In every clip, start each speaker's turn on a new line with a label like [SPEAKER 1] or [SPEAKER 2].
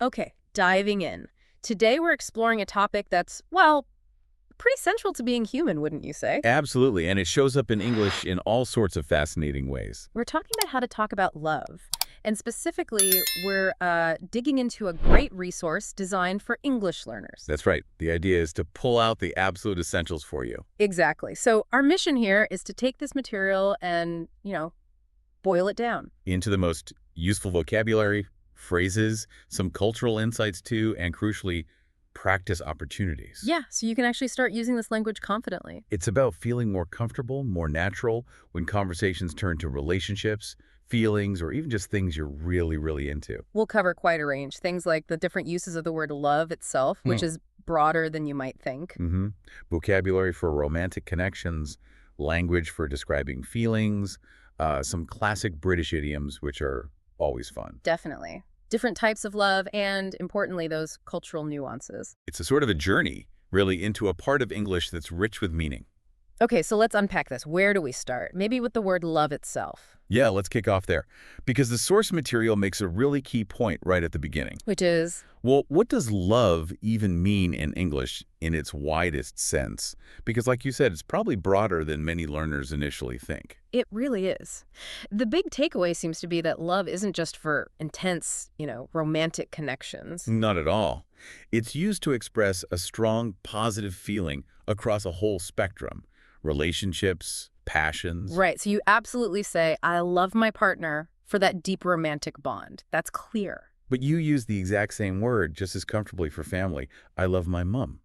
[SPEAKER 1] Okay, diving in. Today we're exploring a topic that's, well, pretty central to being human, wouldn't you say?
[SPEAKER 2] Absolutely, and it shows up in English in all sorts of fascinating ways.
[SPEAKER 1] We're talking about how to talk about love. And specifically, we're digging into a great resource designed for English learners.
[SPEAKER 2] That's right. The idea is to pull out the absolute essentials for you.
[SPEAKER 1] Exactly. So our mission here is to take this material and, boil it down.
[SPEAKER 2] Into the most useful vocabulary, phrases, some cultural insights too, and crucially, practice opportunities.
[SPEAKER 1] Yeah, so you can actually start using this language confidently.
[SPEAKER 2] It's about feeling more comfortable, more natural when conversations turn to relationships, feelings, or even just things you're really, really into.
[SPEAKER 1] We'll cover quite a range. Things like the different uses of the word love itself, which is broader than you might think.
[SPEAKER 2] Vocabulary for romantic connections, language for describing feelings, some classic British idioms, which are always fun.
[SPEAKER 1] Definitely. Different types of love and, importantly, those cultural nuances.
[SPEAKER 2] It's a sort of a journey, really, into a part of English that's rich with meaning.
[SPEAKER 1] Okay, so let's unpack this. Where do we start? Maybe with the word love itself.
[SPEAKER 2] Yeah, let's kick off there. Because the source material makes a really key point right at the beginning.
[SPEAKER 1] Which is?
[SPEAKER 2] Well, what does love even mean in English in its widest sense? Because like you said, it's probably broader than many learners initially think.
[SPEAKER 1] It really is. The big takeaway seems to be that love isn't just for intense, romantic connections.
[SPEAKER 2] Not at all. It's used to express a strong, positive feeling across a whole spectrum. Relationships, passions.
[SPEAKER 1] Right, so you absolutely say, I love my partner for that deep romantic bond. That's clear.
[SPEAKER 2] But you use the exact same word just as comfortably for family. I love my mom.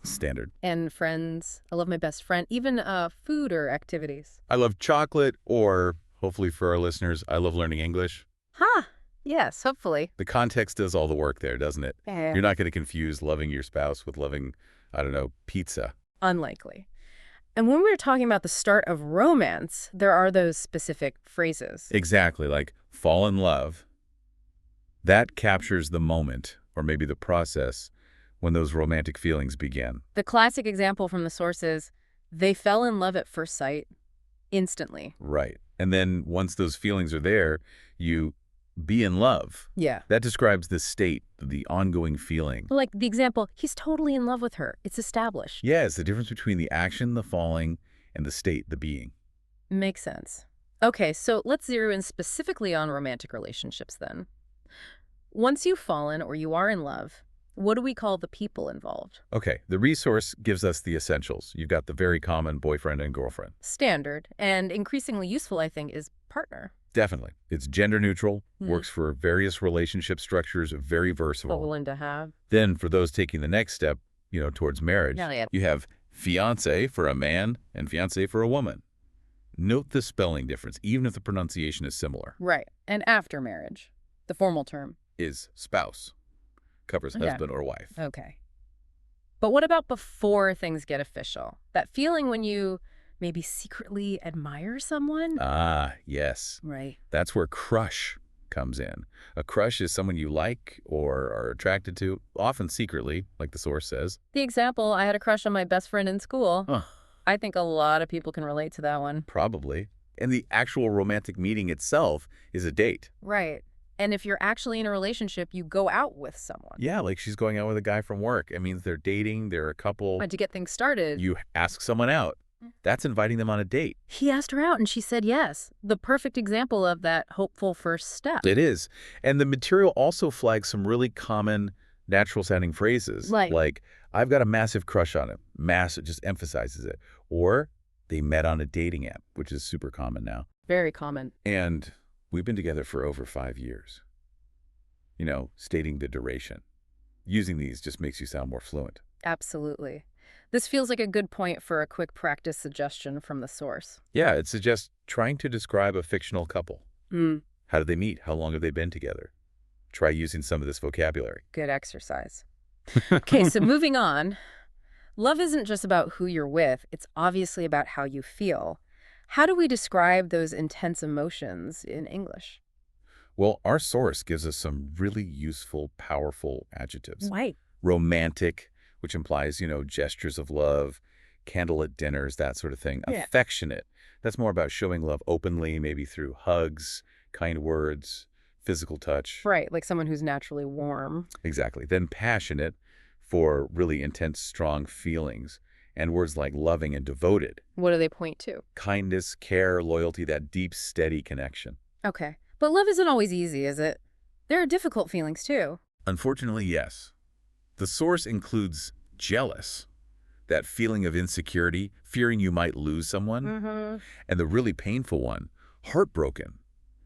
[SPEAKER 2] Standard.
[SPEAKER 1] And friends. I love my best friend. Even food or activities.
[SPEAKER 2] I love chocolate, or hopefully for our listeners, I love learning English.
[SPEAKER 1] Huh. Yes, hopefully.
[SPEAKER 2] The context does all the work there, doesn't it?
[SPEAKER 1] Yeah.
[SPEAKER 2] You're not going to confuse loving your spouse with loving, I don't know, pizza.
[SPEAKER 1] Unlikely. And when we're talking about the start of romance, there are those specific phrases.
[SPEAKER 2] Exactly, like fall in love. That captures the moment, or maybe the process, when those romantic feelings begin.
[SPEAKER 1] The classic example from the source is, they fell in love at first sight, instantly.
[SPEAKER 2] Right. And then once those feelings are there, you be in love.
[SPEAKER 1] Yeah.
[SPEAKER 2] That describes the state, the ongoing feeling.
[SPEAKER 1] Like the example, he's totally in love with her. It's established.
[SPEAKER 2] Yeah, it's the difference between the action, the falling, and the state, the being.
[SPEAKER 1] Makes sense. Okay, so let's zero in specifically on romantic relationships then. Once you've fallen or you are in love, what do we call the people involved?
[SPEAKER 2] Okay, the resource gives us the essentials. You've got the very common boyfriend and girlfriend.
[SPEAKER 1] Standard, and increasingly useful, I think, is partner.
[SPEAKER 2] Definitely. It's gender neutral, works for various relationship structures, very versatile.
[SPEAKER 1] Willing to have.
[SPEAKER 2] Then for those taking the next step, towards marriage,
[SPEAKER 1] Yeah.
[SPEAKER 2] you have fiancé for a man and fiancée for a woman. Note the spelling difference, even if the pronunciation is similar.
[SPEAKER 1] Right, and after marriage, the formal term.
[SPEAKER 2] Is spouse. Covers husband or wife.
[SPEAKER 1] Okay. But what about before things get official? That feeling when you maybe secretly admire someone?
[SPEAKER 2] Ah, yes.
[SPEAKER 1] Right.
[SPEAKER 2] That's where crush comes in. A crush is someone you like or are attracted to, often secretly, like the source says.
[SPEAKER 1] The example, I had a crush on my best friend in school.
[SPEAKER 2] Huh.
[SPEAKER 1] I think a lot of people can relate to that one.
[SPEAKER 2] Probably. And the actual romantic meeting itself is a date.
[SPEAKER 1] Right. And if you're actually in a relationship, you go out with someone.
[SPEAKER 2] Yeah, like she's going out with a guy from work. It means they're dating, they're a couple.
[SPEAKER 1] And to get things started.
[SPEAKER 2] You ask someone out. That's inviting them on a date.
[SPEAKER 1] He asked her out and she said yes. The perfect example of that hopeful first step.
[SPEAKER 2] It is. And the material also flags some really common natural-sounding phrases. Like, I've got a massive crush on him. Massive, just emphasizes it. Or, they met on a dating app, which is super common now.
[SPEAKER 1] Very common.
[SPEAKER 2] And we've been together for over 5 years. Stating the duration. Using these just makes you sound more fluent.
[SPEAKER 1] Absolutely. This feels like a good point for a quick practice suggestion from the source.
[SPEAKER 2] Yeah, it suggests trying to describe a fictional couple. How did they meet? How long have they been together? Try using some of this vocabulary.
[SPEAKER 1] Good exercise. Okay, so moving on. Love isn't just about who you're with. It's obviously about how you feel. How do we describe those intense emotions in English?
[SPEAKER 2] Well, our source gives us some really useful, powerful adjectives.
[SPEAKER 1] Right.
[SPEAKER 2] Romantic, which implies, gestures of love, candlelit dinners, that sort of thing.
[SPEAKER 1] Yeah.
[SPEAKER 2] Affectionate. That's more about showing love openly, maybe through hugs, kind words. physical touch.
[SPEAKER 1] Right, like someone who's naturally warm.
[SPEAKER 2] Exactly. Then passionate for really intense, strong feelings. And words like loving and devoted.
[SPEAKER 1] What do they point to?
[SPEAKER 2] Kindness, care, loyalty, that deep, steady connection.
[SPEAKER 1] Okay. But love isn't always easy, is it? There are difficult feelings, too.
[SPEAKER 2] Unfortunately, yes. The source includes jealous, that feeling of insecurity, fearing you might lose someone, and the really painful one, heartbroken,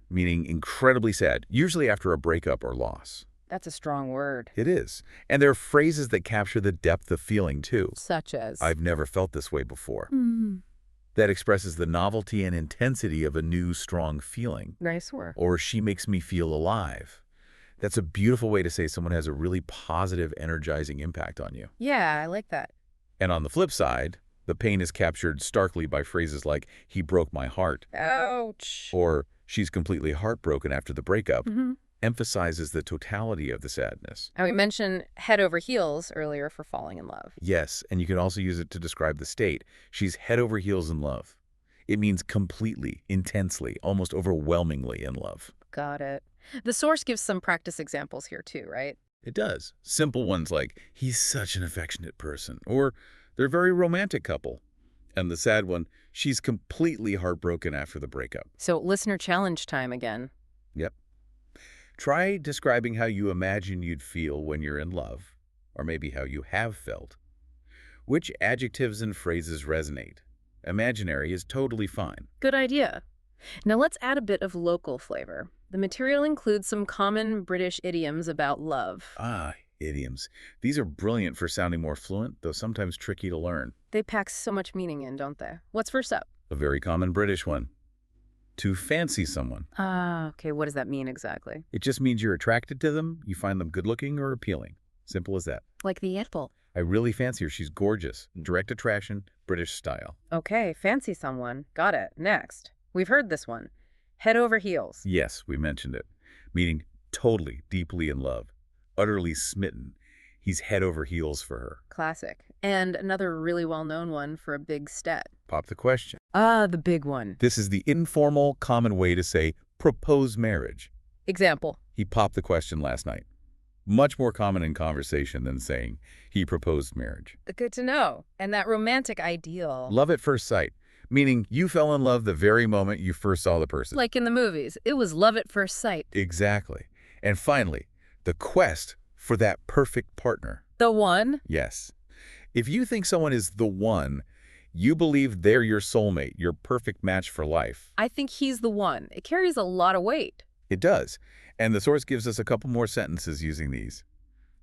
[SPEAKER 2] meaning incredibly sad, usually after a breakup or loss.
[SPEAKER 1] That's a strong word.
[SPEAKER 2] It is. And there are phrases that capture the depth of feeling, too.
[SPEAKER 1] Such as?
[SPEAKER 2] I've never felt this way before.
[SPEAKER 1] Mm.
[SPEAKER 2] That expresses the novelty and intensity of a new, strong feeling.
[SPEAKER 1] Nice word.
[SPEAKER 2] Or she makes me feel alive. That's a beautiful way to say someone has a really positive, energizing impact on you.
[SPEAKER 1] Yeah, I like that.
[SPEAKER 2] And on the flip side, the pain is captured starkly by phrases like, he broke my heart.
[SPEAKER 1] Ouch.
[SPEAKER 2] Or she's completely heartbroken after the breakup. Emphasizes the totality of the sadness.
[SPEAKER 1] And we mentioned head over heels earlier for falling in love.
[SPEAKER 2] Yes, and you can also use it to describe the state. She's head over heels in love. It means completely, intensely, almost overwhelmingly in love.
[SPEAKER 1] Got it. The source gives some practice examples here too, right?
[SPEAKER 2] It does. Simple ones like, he's such an affectionate person, or they're a very romantic couple. And the sad one, she's completely heartbroken after the breakup.
[SPEAKER 1] So listener challenge time again.
[SPEAKER 2] Yep. Try describing how you imagine you'd feel when you're in love, or maybe how you have felt. Which adjectives and phrases resonate? Imaginary is totally fine.
[SPEAKER 1] Good idea. Now let's add a bit of local flavor. The material includes some common British idioms about love.
[SPEAKER 2] Ah, idioms. These are brilliant for sounding more fluent, though sometimes tricky to learn.
[SPEAKER 1] They pack so much meaning in, don't they? What's first up?
[SPEAKER 2] A very common British one. To fancy someone.
[SPEAKER 1] Ah, okay. What does that mean exactly?
[SPEAKER 2] It just means you're attracted to them, you find them good-looking or appealing. Simple as that.
[SPEAKER 1] Like the apple.
[SPEAKER 2] I really fancy her. She's gorgeous. Direct attraction, British style.
[SPEAKER 1] Okay, fancy someone. Got it. Next. We've heard this one. Head over heels.
[SPEAKER 2] Yes, we mentioned it. Meaning totally, deeply in love. Utterly smitten. He's head over heels for her.
[SPEAKER 1] Classic. And another really well-known one for a big stat.
[SPEAKER 2] Pop the question.
[SPEAKER 1] Ah, the big one.
[SPEAKER 2] This is the informal, common way to say propose marriage.
[SPEAKER 1] Example.
[SPEAKER 2] He popped the question last night. Much more common in conversation than saying he proposed marriage.
[SPEAKER 1] Good to know. And that romantic ideal.
[SPEAKER 2] Love at first sight. Meaning you fell in love the very moment you first saw the person.
[SPEAKER 1] Like in the movies. It was love at first sight.
[SPEAKER 2] Exactly. And finally, the quest for that perfect partner.
[SPEAKER 1] The one?
[SPEAKER 2] Yes. If you think someone is the one, you believe they're your soulmate, your perfect match for life.
[SPEAKER 1] I think he's the one. It carries a lot of weight.
[SPEAKER 2] It does. And the source gives us a couple more sentences using these.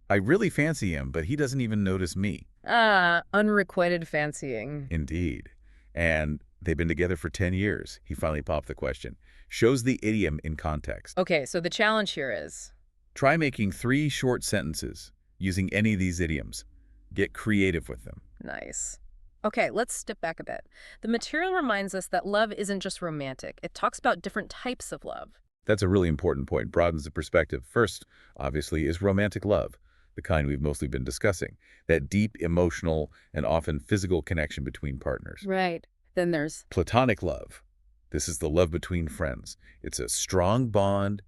[SPEAKER 2] I really fancy him, but he doesn't even notice me.
[SPEAKER 1] Ah, unrequited fancying.
[SPEAKER 2] Indeed. And they've been together for 10 years. He finally popped the question. Shows the idiom in context.
[SPEAKER 1] Okay, so the challenge here is?
[SPEAKER 2] Try making 3 short sentences using any of these idioms. Get creative with them.
[SPEAKER 1] Nice. Okay, let's step back a bit. The material reminds us that love isn't just romantic. It talks about different types of love.
[SPEAKER 2] That's a really important point. Broadens the perspective. First, obviously, is romantic love, the kind we've mostly been discussing. That deep, emotional, and often physical connection between partners.
[SPEAKER 1] Right. Then there's
[SPEAKER 2] platonic love. This is the love between friends. It's a strong bond,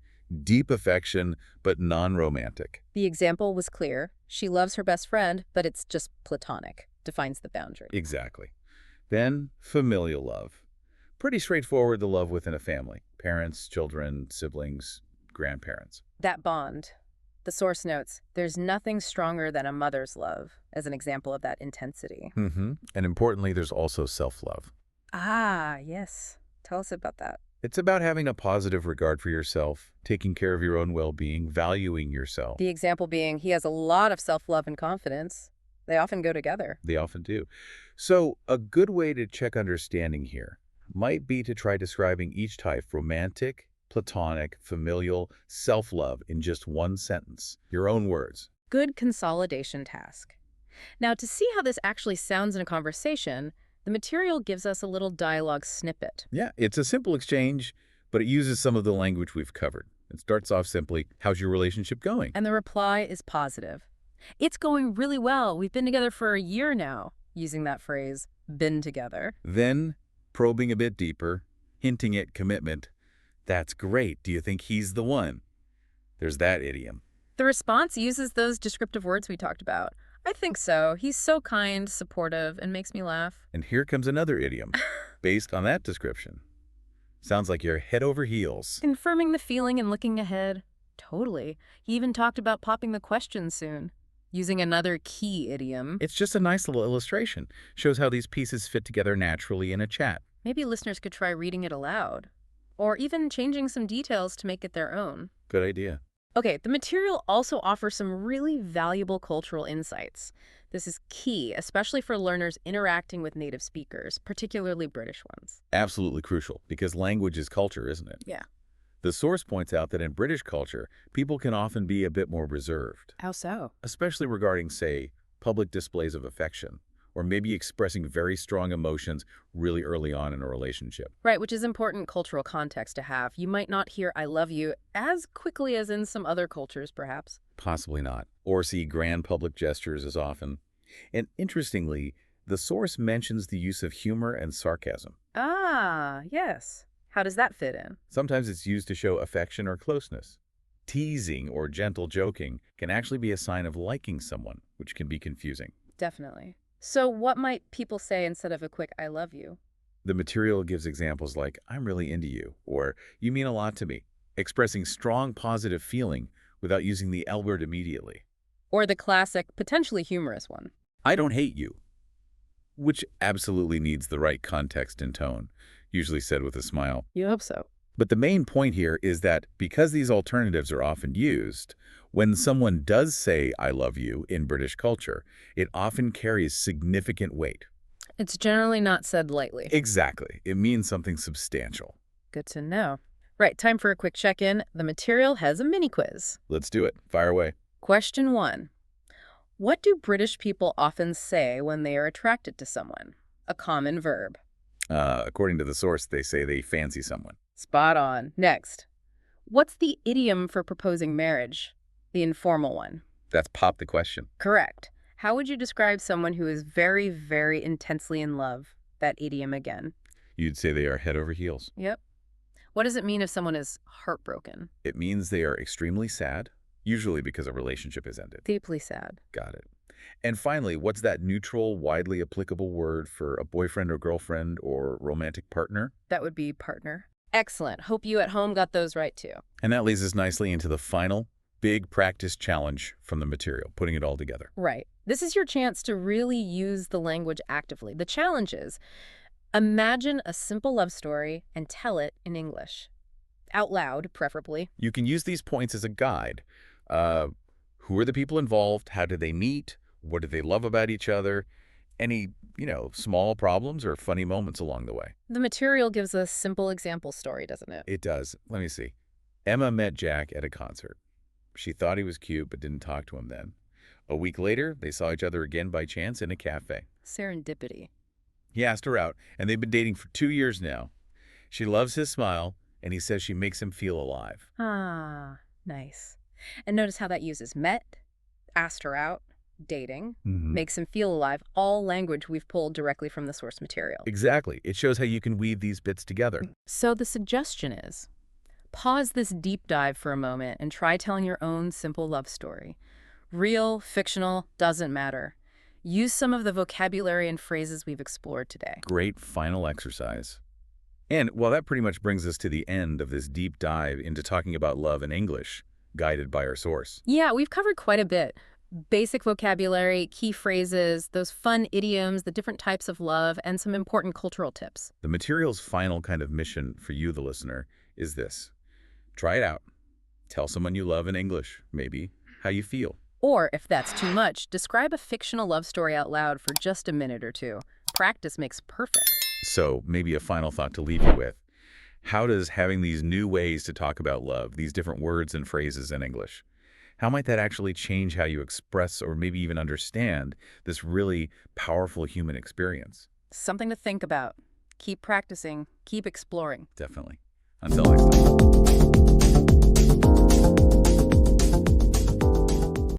[SPEAKER 2] deep affection, but non-romantic.
[SPEAKER 1] The example was clear. She loves her best friend, but it's just platonic. Defines the boundary.
[SPEAKER 2] Exactly. Then familial love. Pretty straightforward, the love within a family. Parents, children, siblings, grandparents.
[SPEAKER 1] That bond. The source notes, there's nothing stronger than a mother's love, as an example of that intensity.
[SPEAKER 2] And importantly, there's also self-love.
[SPEAKER 1] Ah, yes. Tell us about that.
[SPEAKER 2] It's about having a positive regard for yourself, taking care of your own well-being, valuing yourself.
[SPEAKER 1] The example being, he has a lot of self-love and confidence. They often go together.
[SPEAKER 2] They often do. So a good way to check understanding here might be to try describing each type: romantic, platonic, familial, self-love in just one sentence. Your own words.
[SPEAKER 1] Good consolidation task. Now, to see how this actually sounds in a conversation, the material gives us a little dialogue snippet.
[SPEAKER 2] Yeah, it's a simple exchange, but it uses some of the language we've covered. It starts off simply, how's your relationship going?
[SPEAKER 1] And the reply is positive. It's going really well. We've been together for a year now, using that phrase, been together.
[SPEAKER 2] Then, probing a bit deeper, hinting at commitment. That's great. Do you think he's the one? There's that idiom.
[SPEAKER 1] The response uses those descriptive words we talked about. I think so. He's so kind, supportive, and makes me laugh.
[SPEAKER 2] And here comes another idiom, based on that description. Sounds like you're head over heels.
[SPEAKER 1] Confirming the feeling and looking ahead. Totally. He even talked about popping the question soon, using another key idiom.
[SPEAKER 2] It's just a nice little illustration. Shows how these pieces fit together naturally in a chat.
[SPEAKER 1] Maybe listeners could try reading it aloud, or even changing some details to make it their own.
[SPEAKER 2] Good idea.
[SPEAKER 1] Okay, the material also offers some really valuable cultural insights. This is key, especially for learners interacting with native speakers, particularly British ones.
[SPEAKER 2] Absolutely crucial, because language is culture, isn't it?
[SPEAKER 1] Yeah.
[SPEAKER 2] The source points out that in British culture, people can often be a bit more reserved.
[SPEAKER 1] How so?
[SPEAKER 2] Especially regarding, say, public displays of affection, or maybe expressing very strong emotions really early on in a relationship.
[SPEAKER 1] Right, which is important cultural context to have. You might not hear "I love you" as quickly as in some other cultures, perhaps.
[SPEAKER 2] Possibly not. Or see grand public gestures as often. And interestingly, the source mentions the use of humor and sarcasm.
[SPEAKER 1] Ah, yes. How does that fit in?
[SPEAKER 2] Sometimes it's used to show affection or closeness. Teasing or gentle joking can actually be a sign of liking someone, which can be confusing.
[SPEAKER 1] Definitely. So what might people say instead of a quick "I love you"?
[SPEAKER 2] The material gives examples like, "I'm really into you," or "You mean a lot to me," expressing strong positive feeling without using the L word immediately.
[SPEAKER 1] Or the classic, potentially humorous one.
[SPEAKER 2] "I don't hate you," which absolutely needs the right context and tone, usually said with a smile.
[SPEAKER 1] You hope so.
[SPEAKER 2] But the main point here is that because these alternatives are often used, when someone does say "I love you" in British culture, it often carries significant weight.
[SPEAKER 1] It's generally not said lightly.
[SPEAKER 2] Exactly. It means something substantial.
[SPEAKER 1] Good to know. Right, time for a quick check-in. The material has a mini quiz.
[SPEAKER 2] Let's do it. Fire away.
[SPEAKER 1] Question 1. What do British people often say when they are attracted to someone? A common verb.
[SPEAKER 2] According to the source, they say they fancy someone.
[SPEAKER 1] Spot on. Next. What's the idiom for proposing marriage? The informal one.
[SPEAKER 2] That's pop the question.
[SPEAKER 1] Correct. How would you describe someone who is very, very intensely in love? That idiom again.
[SPEAKER 2] You'd say they are head over heels.
[SPEAKER 1] Yep. What does it mean if someone is heartbroken?
[SPEAKER 2] It means they are extremely sad, usually because a relationship has ended.
[SPEAKER 1] Deeply sad.
[SPEAKER 2] Got it. And finally, what's that neutral, widely applicable word for a boyfriend or girlfriend or romantic partner?
[SPEAKER 1] That would be partner. Excellent. Hope you at home got those right too.
[SPEAKER 2] And that leads us nicely into the final big practice challenge from the material, putting it all together.
[SPEAKER 1] Right. This is your chance to really use the language actively. The challenge is, imagine a simple love story and tell it in English. Out loud, preferably.
[SPEAKER 2] You can use these points as a guide. Who are the people involved? How did they meet? What do they love about each other? Any, small problems or funny moments along the way?
[SPEAKER 1] The material gives a simple example story, doesn't it?
[SPEAKER 2] It does. Let me see. Emma met Jack at a concert. She thought he was cute but didn't talk to him then. A week later, they saw each other again by chance in a cafe.
[SPEAKER 1] Serendipity.
[SPEAKER 2] He asked her out, and they've been dating for 2 years now. She loves his smile, and he says she makes him feel alive.
[SPEAKER 1] Ah, nice. And notice how that uses met, asked her out, dating, makes him feel alive, all language we've pulled directly from the source material.
[SPEAKER 2] Exactly. It shows how you can weave these bits together.
[SPEAKER 1] So the suggestion is, pause this deep dive for a moment and try telling your own simple love story. Real, fictional, doesn't matter. Use some of the vocabulary and phrases we've explored today.
[SPEAKER 2] Great final exercise. And, well, that pretty much brings us to the end of this deep dive into talking about love in English, guided by our source.
[SPEAKER 1] Yeah, we've covered quite a bit. Basic vocabulary, key phrases, those fun idioms, the different types of love, and some important cultural tips.
[SPEAKER 2] The material's final kind of mission for you, the listener, is this. Try it out. Tell someone you love in English, maybe, how you feel.
[SPEAKER 1] Or, if that's too much, describe a fictional love story out loud for just a minute or two. Practice makes perfect.
[SPEAKER 2] So, maybe a final thought to leave you with. How does having these new ways to talk about love, these different words and phrases in English, how might that actually change how you express or maybe even understand this really powerful human experience?
[SPEAKER 1] Something to think about. Keep practicing. Keep exploring.
[SPEAKER 2] Definitely. Until next time.